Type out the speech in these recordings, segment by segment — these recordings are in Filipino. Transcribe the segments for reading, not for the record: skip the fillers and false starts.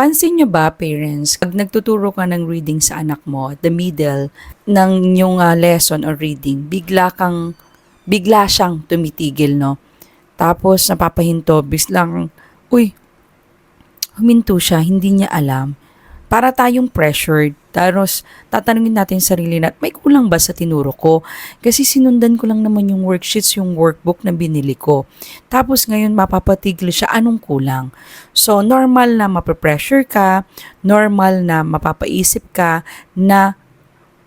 Pansin nyo ba, parents, pag nagtuturo ka ng reading sa anak mo, at the middle ng yung lesson or reading, bigla siyang tumitigil, no? Tapos napapahinto, biglang, uy, huminto siya, hindi niya alam. Para tayong pressured. Tapos, tatanungin natin sa sarili natin, may kulang ba sa tinuro ko? Kasi sinundan ko lang naman yung worksheets, yung workbook na binili ko. Tapos ngayon, mapapatigil siya, anong kulang? So, normal na mapapressure ka, normal na mapapaisip ka na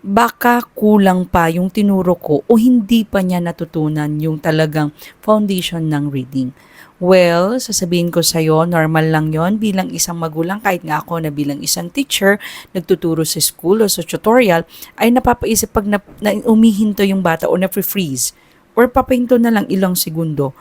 baka kulang pa yung tinuro ko o hindi pa niya natutunan yung talagang foundation ng reading. Well, sasabihin ko sa'yo, normal lang yon bilang isang magulang, kahit nga ako na bilang isang teacher, nagtuturo sa school o sa tutorial, ay napapaisip pag na umihinto yung bata o na-freeze or papahinto na lang ilang segundo,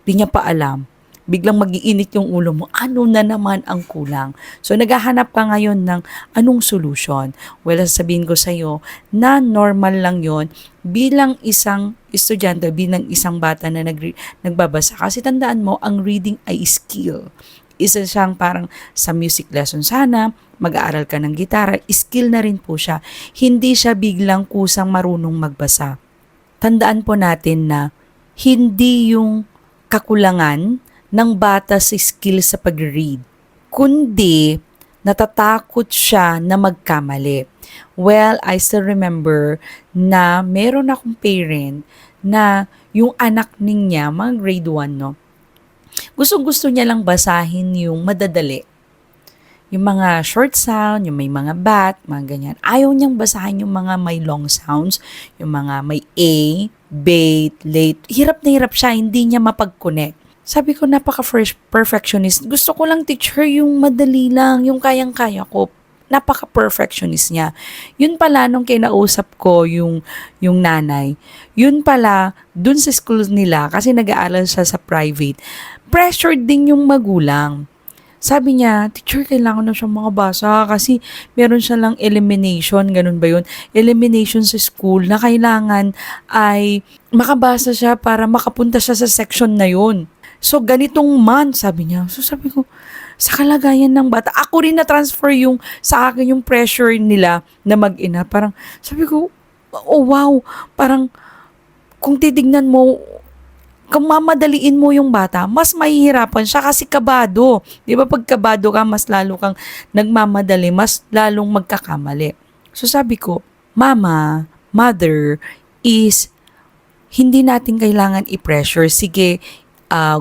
di niya pa alam. Biglang magiinit yung ulo mo, ano na naman ang kulang? So, naghahanap ka ngayon ng anong solusyon? Well, sasabihin ko sa'yo na normal lang yon bilang isang estudyante, bilang isang bata na nagbabasa. Kasi tandaan mo, ang reading ay skill. Isa siyang parang sa music lesson sana, mag-aaral ka ng gitara, skill na rin po siya. Hindi siya biglang kusang marunong magbasa. Tandaan po natin na hindi yung kakulangan ng bata sa skill sa pag-read, kundi natatakot siya na magkamali. Well, I still remember na meron akong parent na yung anak niya, mga grade 1, no? Gusto niya lang basahin yung madadali. Yung mga short sound, yung may mga bat, mga ganyan. Ayaw niyang basahin yung mga may long sounds, yung mga may A, bait, late. Hirap na hirap siya, hindi niya mapag-connect. Sabi ko, napaka-perfectionist. Gusto ko lang teacher yung madali lang, yung kayang-kaya ko. Napaka-perfectionist niya. Yun pala, nung kinausap ko yung nanay, yun pala, dun sa school nila, kasi nag-aaral siya sa private, pressured din yung magulang. Sabi niya, teacher, kailangan na siyang makabasa kasi meron siya lang elimination, ganun ba yun? Elimination sa school na kailangan ay makabasa siya para makapunta siya sa section na yun. So, ganitong month, sabi niya. So, sabi ko, sa kalagayan ng bata, ako rin na-transfer yung, sa akin yung pressure nila na mag-ina. Parang, sabi ko, oh wow, parang, kung titignan mo, kung mamadaliin mo yung bata, mas mahihirapan siya kasi kabado. Di ba pag kabado ka, mas lalo kang nagmamadali, mas lalong magkakamali. So sabi ko, mama, mother, is hindi natin kailangan i-pressure. Sige,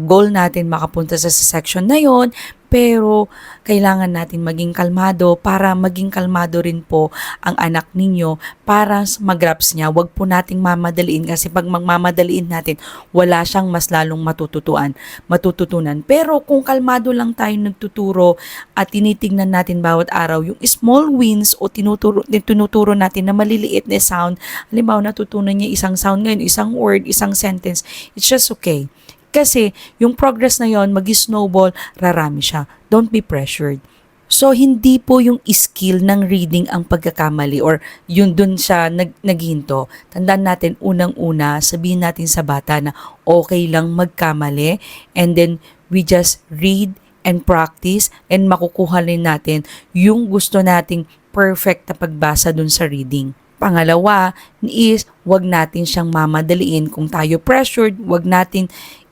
goal natin makapunta sa section na yon, pero kailangan natin maging kalmado para maging kalmado rin po ang anak ninyo para mag-grasp niya. Huwag po nating mamadaliin kasi pag magmamadaliin natin, wala siyang mas lalong matututunan. Pero kung kalmado lang tayo nagtuturo at tinitingnan natin bawat araw yung small wins o tinuturo natin na maliliit na sound, halimbawa natutunan niya isang sound ngayon, isang word, isang sentence, it's just okay. Kasi yung progress na yon mag-snowball, rarami siya. Don't be pressured. So, hindi po yung skill ng reading ang pagkakamali or yun dun siya naghinto. Tandaan natin, unang-una, sabihin natin sa bata na okay lang magkamali and then we just read and practice and makukuha rin natin yung gusto nating perfect na pagbasa dun sa reading. Pangalawa is, wag natin siyang mamadaliin. Kung tayo pressured, wag natin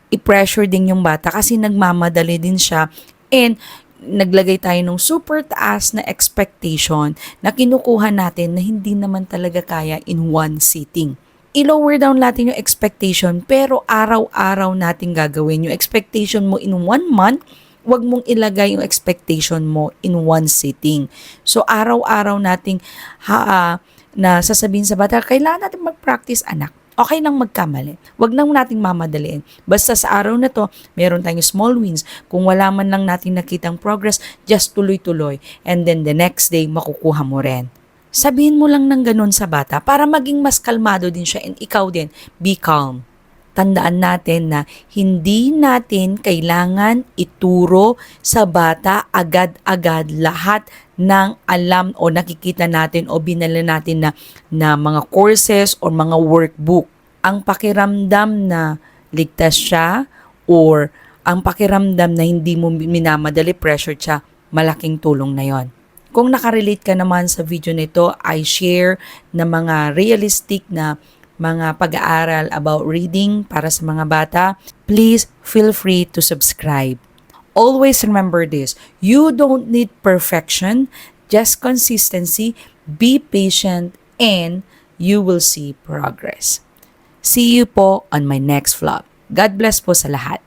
i-pressure din yung bata kasi nagmamadali din siya and naglagay tayo ng super taas na expectation na kinukuha natin na hindi naman talaga kaya in one sitting. I-lower down natin yung expectation pero araw-araw natin gagawin. Yung expectation mo in 1 month, wag mong ilagay yung expectation mo in one sitting. So araw-araw nating na sasabihin sa bata, kailangan natin mag-practice, anak. Okay lang magkamali. Huwag lang nating mamadaliin. Basta sa araw na to, meron tayong small wins. Kung wala man lang nating nakitang progress, just tuloy-tuloy. And then the next day, makukuha mo rin. Sabihin mo lang ng ganun sa bata para maging mas kalmado din siya and ikaw din, be calm. Tandaan natin na hindi natin kailangan ituro sa bata agad-agad lahat ng alam o nakikita natin o binala natin na mga courses o mga workbook. Ang pakiramdam na ligtas siya or ang pakiramdam na hindi mo minamadali, pressure siya, malaking tulong na yon. Kung nakarelate ka naman sa video nito, I share na mga realistic na mga pag-aaral about reading para sa mga bata, please feel free to subscribe. Always remember this, you don't need perfection, just consistency, be patient, and you will see progress. See you po on my next vlog. God bless po sa lahat.